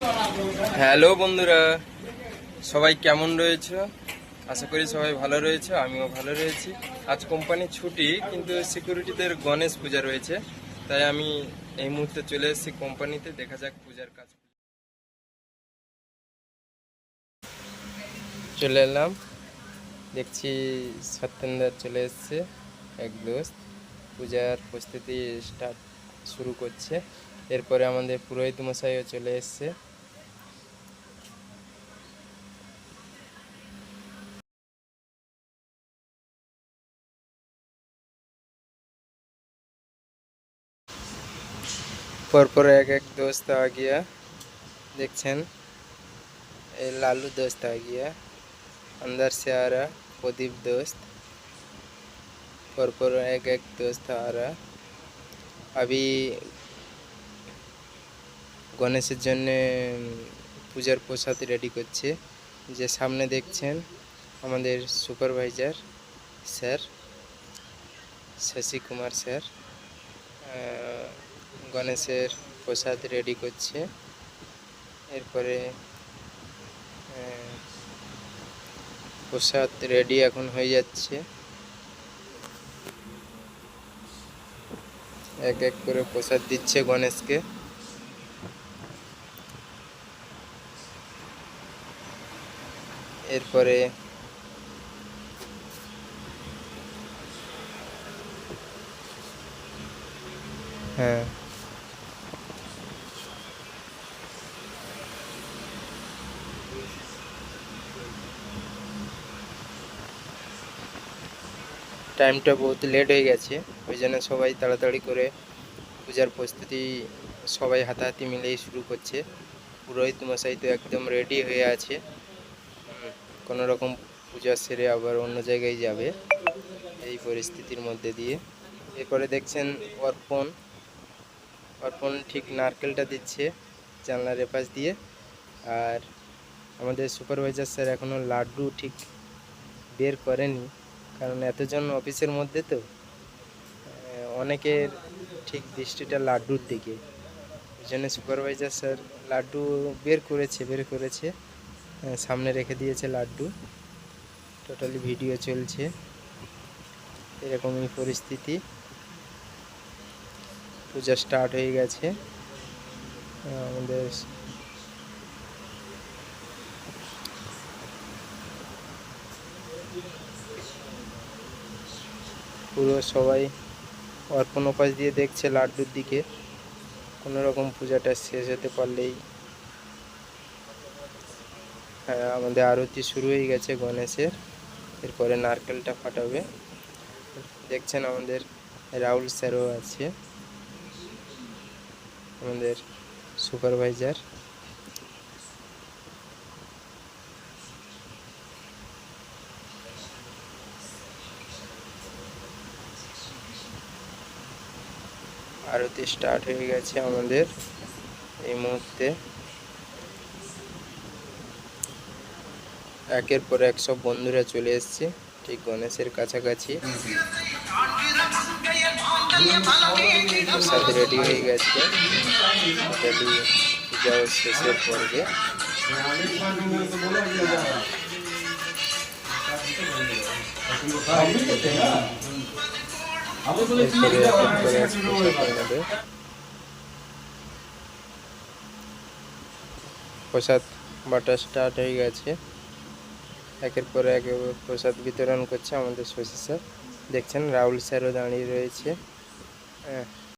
Hello বন্ধুরা, সবাই কেমন রয়েছে? আশা করি সবাই ভালো রয়েছে, আমিও ভালো রয়েছি। আজ কোম্পানি ছুটি, কিন্তু সিকিউরিটিদের গণেশ পূজা রয়েছে, তাই আমি এই মুহূর্তে চলে এসেছি কোম্পানিতে। দেখা যাক পূজার কাজ। চলে এলাম, দেখছি সত্যেন্দ্র চলে এসছে, এক দোস্ত। পূজার প্রস্তুতি শুরু করছে। এরপরে আমাদের পুরোহিত মশাইও চলে এসছে। পরপর এক এক दोस्त आ गया, देखছেন ये लालू दोस्त आ गया, अंदर से आ रहा प्रदीप दोस्त। পরপর এক এক दोस्त आ रहा। अभी গণেশের জন্য পূজার প্রসাদ রেডি করছে। যে সামনে দেখছেন আমাদের supervisor sir Shashi Kumar sir গণেশের প্রসাদ রেডি করছে। এরপরে প্রসাদ রেডি এখন হয়ে যাচ্ছে। এক এক করে প্রসাদ দিচ্ছে গণেশকে। এরপরে হ্যাঁ, টাইমটা বহুত লেট হয়ে গেছে, ওই জন্য সবাই তাড়াতাড়ি করে পূজার প্রস্তুতি সবাই হাতাহাতি মিলেই শুরু করছে। পুরোহিত মশাই তো একদম রেডি হয়ে আছে, কোনো রকম পূজা সেরে আবার অন্য জায়গায় যাবে এই পরিস্থিতির মধ্যে দিয়ে। এরপরে দেখছেন অর্পণ অর্পণ ঠিক নারকেলটা দিচ্ছে জানলার এপাশ দিয়ে। আর আমাদের সুপারভাইজার স্যার এখনও লাড্ডু ঠিক বের করেনি, কারণ এতজন অফিসের মধ্যে তো অনেকের ঠিক দৃষ্টিটা লাড্ডুর দিকে। ওই জন্য সুপারভাইজার স্যার লাড্ডু বের করেছে সামনে রেখে দিয়েছে লাড্ডু। টোটালি ভিডিও চলছে, এরকমই পরিস্থিতি। পূজা স্টার্ট হয়ে গেছে। আমাদের পুরো সবাই অর্পণ উপাস দিয়ে দেখছে লাড্ডুর দিকে। কোনো রকম পূজাটা শেষ হতে পারলেই আমাদের আরতি শুরু হয়ে গেছে গণেশের। এরপরে নারকেলটা ফাটাবে। দেখছেন আমাদের রাহুল স্যারও আছে, আমাদের সুপারভাইজার। আরতি স্টার্ট হয়ে গেছে আমাদের এই মুহূর্তে। একের পর এক সব বন্ধুরা চলে এসছে ঠিক গণেশের কাছাকাছি। প্রসাদ রেডি হয়ে গেছে, পূজাও শেষের পর্বে। প্রসাদ বাটা স্টার্ট হয়ে গেছে। একের পর এক প্রসাদ বিতরণ করছে আমাদের শশী স্যার। দেখছেন রাহুল স্যারও দাঁড়িয়ে রয়েছে। হ্যাঁ।